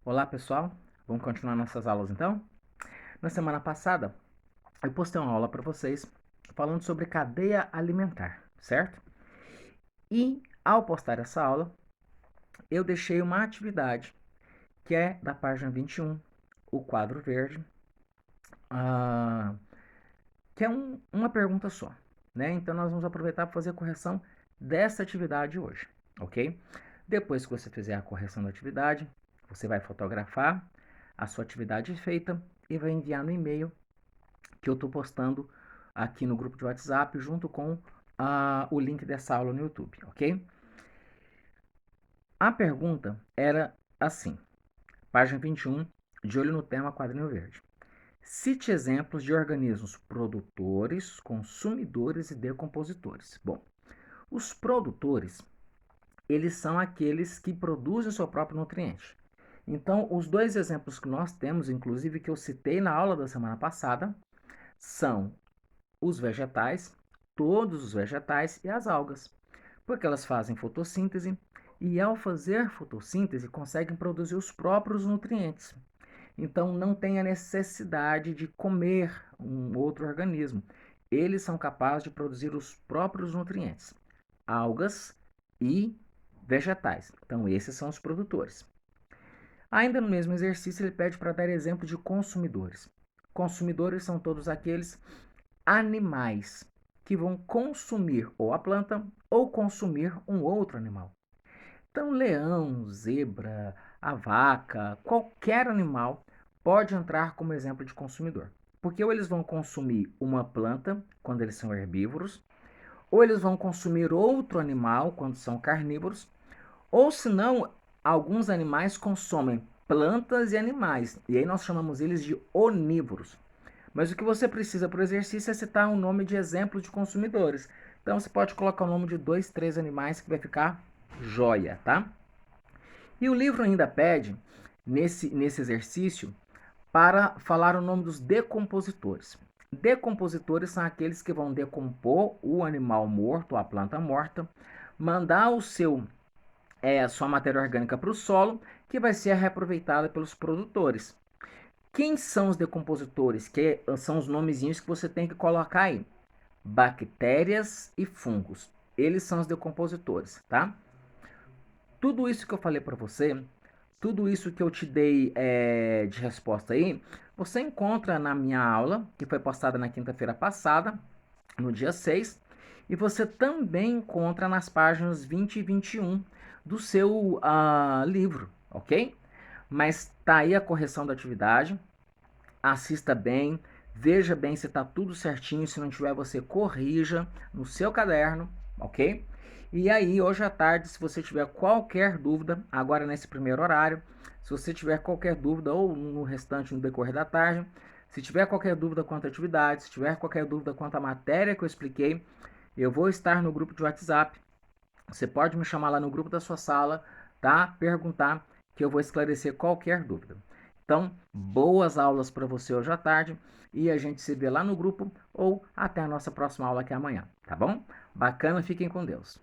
Olá pessoal, vamos continuar nossas aulas então? Na semana passada eu postei uma aula para vocês falando sobre cadeia alimentar, certo? E ao postar essa aula eu deixei uma atividade que é da página 21, o quadro verde, ah, que é uma pergunta só, né? Então nós vamos aproveitar para fazer a correção dessa atividade hoje, ok? Depois que você fizer a correção da atividade, você vai fotografar a sua atividade feita e vai enviar no e-mail que eu estou postando aqui no grupo de WhatsApp junto com o link dessa aula no YouTube, ok? A pergunta era assim, página 21, de olho no tema quadrinho verde. Cite exemplos de organismos produtores, consumidores e decompositores. Bom, os produtores, eles são aqueles que produzem o seu próprio nutriente. Então, os dois exemplos que nós temos, inclusive que eu citei na aula da semana passada, são os vegetais, todos os vegetais e as algas, porque elas fazem fotossíntese e, ao fazer fotossíntese, conseguem produzir os próprios nutrientes. Então, não tem a necessidade de comer um outro organismo. Eles são capazes de produzir os próprios nutrientes, algas e vegetais. Então, esses são os produtores. Ainda no mesmo exercício, ele pede para dar exemplo de consumidores. Consumidores são todos aqueles animais que vão consumir ou a planta ou consumir um outro animal. Então, leão, zebra, a vaca, qualquer animal pode entrar como exemplo de consumidor. Porque ou eles vão consumir uma planta, quando eles são herbívoros, ou eles vão consumir outro animal, quando são carnívoros, ou se não, alguns animais consomem plantas e animais, e aí nós chamamos eles de onívoros. Mas o que você precisa para o exercício é citar um nome de exemplo de consumidores. Então você pode colocar o nome de 2, 3 animais que vai ficar joia, tá? E o livro ainda pede, nesse exercício, para falar o nome dos decompositores. Decompositores são aqueles que vão decompor o animal morto, a planta morta, mandar sua matéria orgânica para o solo, que vai ser reaproveitada pelos produtores. Quem são os decompositores? Que são os nomezinhos que você tem que colocar aí. Bactérias e fungos. Eles são os decompositores, tá? Tudo isso que eu falei para você, tudo isso que eu te dei de resposta aí, você encontra na minha aula, que foi postada na quinta-feira passada, no dia 6, e você também encontra nas páginas 20 e 21 do seu livro, ok? Mas tá aí a correção da atividade, assista bem, veja bem se está tudo certinho, se não tiver você corrija no seu caderno, ok? E aí, hoje à tarde, se você tiver qualquer dúvida, agora nesse primeiro horário, se você tiver qualquer dúvida ou no restante no decorrer da tarde, se tiver qualquer dúvida quanto à atividade, se tiver qualquer dúvida quanto à matéria que eu expliquei, eu vou estar no grupo de WhatsApp. Você pode me chamar lá no grupo da sua sala, tá? Perguntar que eu vou esclarecer qualquer dúvida. Então, boas aulas para você hoje à tarde e a gente se vê lá no grupo ou até a nossa próxima aula que é amanhã, tá bom? Bacana, fiquem com Deus.